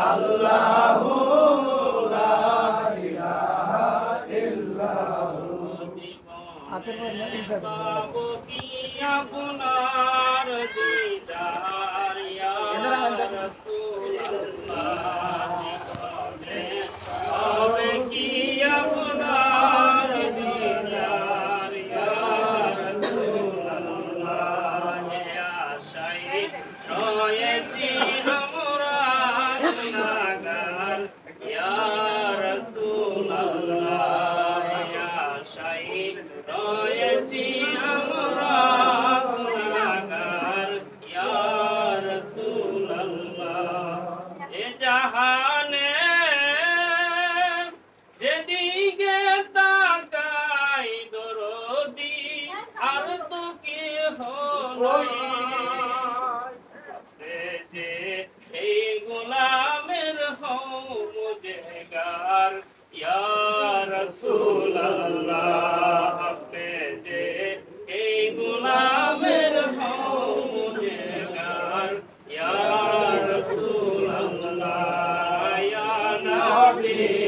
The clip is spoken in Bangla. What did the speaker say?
আল্লাহু লা ইলাহা ইল্লাহু আতের পর না ইনশাআল্লাহ আপনার দিদার ইয়া রাসূলুল্লাহ হবে কি আপনার দিদার ইয়া রাসূলুল্লাহ আশায় রয়েছি আমরা গুনাহগার ইয়া রাসূলুল্লাহ আশায় রয়েছি আমরা গুনাহগার ইয়া রাসূলুল্লাহ এ জাহানে যেদিকে তাকাই দরদি আর তো কেহ নাই যে এই গোলামের হও মুজগার ইয়া রাসূলুল্লাহ আপনি যে এই গোলামের হও মুজগার ইয়া রাসূলুল্লাহ ইয়া নবী